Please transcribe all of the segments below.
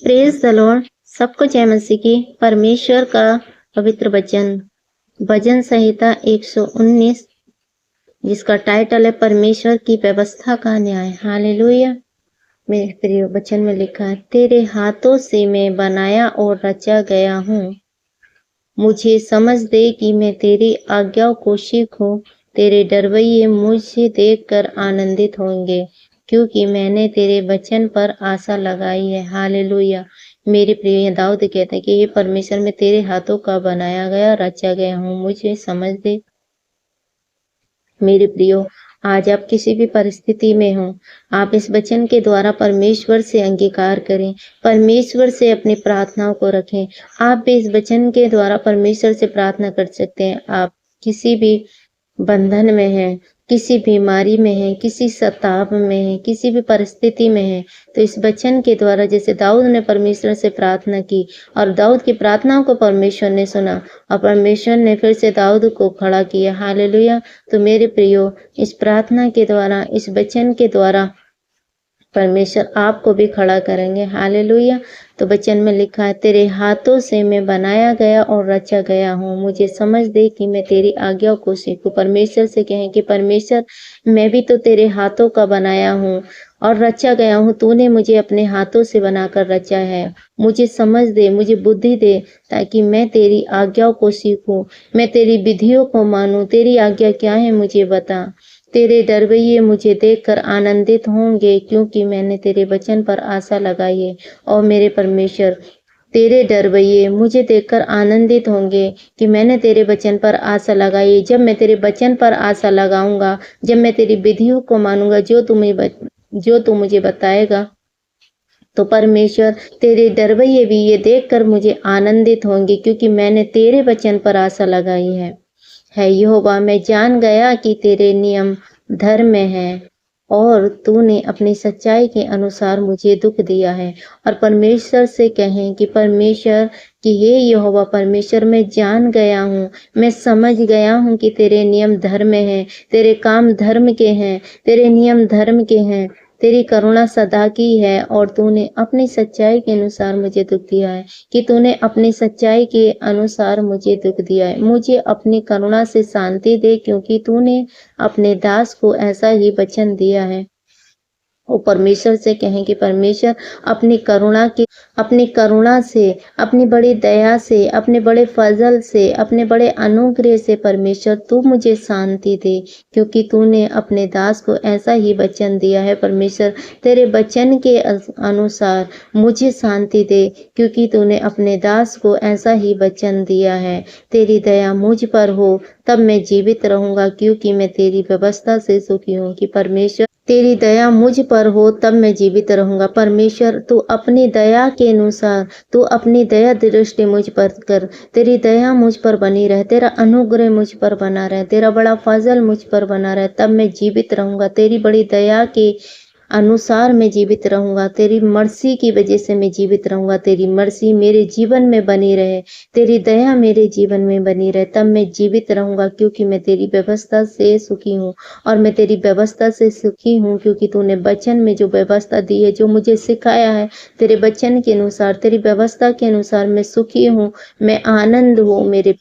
Praise the Lord. सबको जय मसीह की। परमेश्वर का पवित्र वचन, भजन संहिता 119, जिसका टाइटल है परमेश्वर की व्यवस्था का न्याय। हालेलुया। मेरे प्रिय वचन में लिखा है, तेरे हाथों से मैं बनाया और रचा गया हूँ। मुझे समझ दे कि मैं तेरी आज्ञाओं को सीखूं। तेरे डरवैये मुझे देखकर आनंदित होंगे, क्योंकि मैंने तेरे वचन पर आशा लगाई है। हालेलुया। मेरे प्रिय दाऊद कहते हैं कि ये परमेश्वर, मैं तेरे हाथों का बनाया गया रचा गया हूँ, मुझे समझ दे। मेरे प्रियो, आज आप किसी भी परिस्थिति में हो, आप इस वचन के द्वारा परमेश्वर से अंगीकार करें, परमेश्वर से अपनी प्रार्थनाओं को रखें। आप भी इस वचन के द्वारा परमेश्वर से प्रार्थना कर सकते हैं। आप किसी भी बंधन में है, किसी बीमारी में है, किसी सताव में है, किसी भी परिस्थिति में है, तो इस वचन के द्वारा, जैसे दाऊद ने परमेश्वर से प्रार्थना की और दाऊद की प्रार्थनाओं को परमेश्वर ने सुना और परमेश्वर ने फिर से दाऊद को खड़ा किया। हालेलुया। तो मेरे प्रियो, इस प्रार्थना के द्वारा, इस वचन के द्वारा परमेश्वर आपको भी खड़ा करेंगे। हालेलुया। तो वचन में लिखा है, तेरे हाथों से मैं बनाया गया और रचा गया हूँ। मुझे समझ दे कि मैं तेरी आज्ञाओं को सीखूं। परमेश्वर से कहें कि परमेश्वर, मैं भी तो तेरे हाथों का बनाया हूँ और रचा गया हूँ। तूने मुझे अपने हाथों से बनाकर रचा है। मुझे समझ दे, मुझे बुद्धि दे, ताकि मैं तेरी आज्ञाओं को सीखूं, मैं तेरी विधियों को मानूं। तेरी आज्ञा क्या है मुझे बता। तेरे डरवैये मुझे देखकर आनंदित होंगे, क्योंकि मैंने तेरे वचन पर आशा लगाई है। और मेरे परमेश्वर, तेरे डरवैये मुझे देखकर आनंदित होंगे कि मैंने तेरे वचन पर आशा लगाई है। जब मैं तेरे वचन पर आशा लगाऊंगा, जब मैं तेरी विधियों को मानूंगा, जो तू मुझे बताएगा, तो परमेश्वर, तेरे डरवैये भी ये देखकर मुझे आनंदित होंगे, क्योंकि मैंने तेरे वचन पर आशा लगाई है यहोवा, मैं जान गया कि तेरे नियम धर्म है और तूने अपनी सच्चाई के अनुसार मुझे दुख दिया है। और परमेश्वर से कहें कि परमेश्वर, कि हे यहोवा परमेश्वर, मैं जान गया हूँ, मैं समझ गया हूँ कि तेरे नियम धर्म है, तेरे काम धर्म के हैं, तेरे नियम धर्म के हैं, तेरी करुणा सदा की है और तूने अपनी सच्चाई के अनुसार मुझे दुख दिया है। कि तूने अपनी सच्चाई के अनुसार मुझे दुख दिया है। मुझे अपनी करुणा से शांति दे, क्योंकि तूने अपने दास को ऐसा ही वचन दिया है। वो परमेश्वर से कहें कि परमेश्वर, अपनी करुणा से, अपनी बड़ी दया से, अपने बड़े फजल से, अपने बड़े अनुग्रह से परमेश्वर तू मुझे शांति दे, क्योंकि तूने अपने दास को ऐसा ही वचन दिया है। परमेश्वर, तेरे वचन के अनुसार मुझे शांति दे, क्योंकि तूने अपने दास को ऐसा ही वचन दिया है। तेरी दया मुझ पर हो, तब मैं जीवित रहूंगा, क्योंकि मैं तेरी व्यवस्था से सुखी हूँ। कि परमेश्वर, तेरी दया मुझ पर हो, तब मैं जीवित रहूंगा। परमेश्वर, तू अपनी दया के अनुसार, तू अपनी दया दृष्टि मुझ पर कर। तेरी दया मुझ पर बनी रहे, तेरा अनुग्रह मुझ पर बना रहे, तेरा बड़ा फजल मुझ पर बना रहे, तब मैं जीवित रहूंगा। तेरी बड़ी दया के अनुसार मैं जीवित रहूंगा, तेरी मर्सी की वजह से मैं जीवित रहूंगा। तेरी मर्सी मेरे जीवन में बनी रहे, तेरी दया मेरे जीवन में बनी रहे, तब मैं जीवित रहूंगा, क्योंकि मैं तेरी व्यवस्था से सुखी हूँ। और मैं तेरी व्यवस्था से सुखी हूँ, क्योंकि तूने वचन में जो व्यवस्था दी है, जो मुझे सिखाया है, तेरे वचन के अनुसार, तेरी व्यवस्था के अनुसार मैं सुखी हूँ, मैं आनंद हूँ। मेरे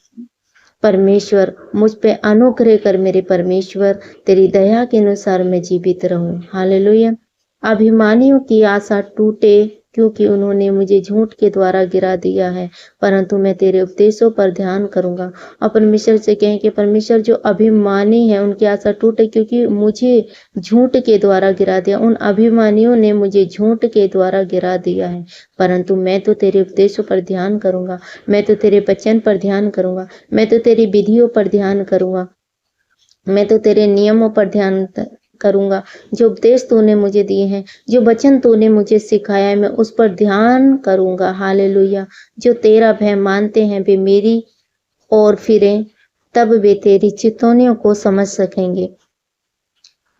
परमेश्वर, मुझ पे अनुग्रह कर मेरे परमेश्वर, तेरी दया के अनुसार मैं जीवित रहूं। हालेलुया। अभिमानियों की आशा टूटे, क्योंकि उन्होंने मुझे झूठ के द्वारा गिरा दिया है, परंतु मैं तेरे उपदेशों पर ध्यान करूंगा। और परमेश्वर से कहें कि परमेश्वर, जो अभिमानी है उनकी आशा टूटे, क्योंकि मुझे झूठ के द्वारा गिरा दिया। उन अभिमानियों ने मुझे झूठ के द्वारा गिरा दिया है, परंतु मैं तो तेरे उपदेशों पर ध्यान करूंगा, मैं तो तेरे वचन पर ध्यान करूंगा, मैं तो तेरी विधियों पर ध्यान करूंगा, मैं तो तेरे नियमों पर ध्यान करूंगा। जो उपदेश तूने मुझे दिए हैं, जो वचन तूने मुझे सिखाया है, मैं उस पर ध्यान करूंगा। हालेलुया। जो तेरा भय मानते हैं वे मेरी ओर फिरें, तब वे तेरी चितौनियों को समझ सकेंगे।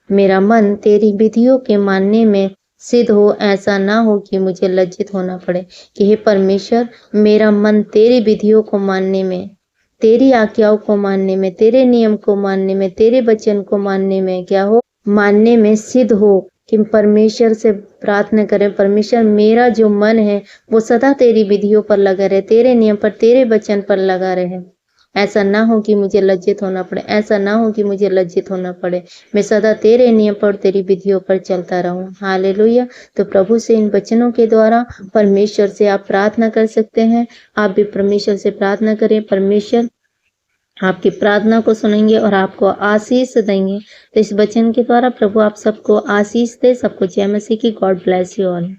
मेरा मन तेरी विधियों के मानने में सिद्ध हो, ऐसा ना हो कि मुझे लज्जित होना पड़े। कि हे परमेश्वर, मेरा मन तेरी विधियों को मानने में, तेरी आज्ञाओं को मानने में, तेरे नियम को मानने में, तेरे वचन को मानने में क्या हो, मानने में सिद्ध हो, कि परमेश्वर से प्रार्थना करें, परमेश्वर मेरा जो मन है वो सदा तेरी विधियों पर लगा रहे, तेरे नियम पर, तेरे वचन पर लगा रहे। ऐसा ना हो कि मुझे लज्जित होना पड़े, ऐसा ना हो कि मुझे लज्जित होना पड़े। मैं सदा तेरे नियम पर, तेरी विधियों पर चलता रहूं। हालेलुया। तो प्रभु से इन वचनों के द्वारा परमेश्वर से आप प्रार्थना कर सकते हैं। आप भी परमेश्वर से प्रार्थना करें, परमेश्वर आपकी प्रार्थना को सुनेंगे और आपको आशीष देंगे। तो इस वचन के द्वारा प्रभु आप सबको आशीष दे। सबको जय मसीह की। God bless you all.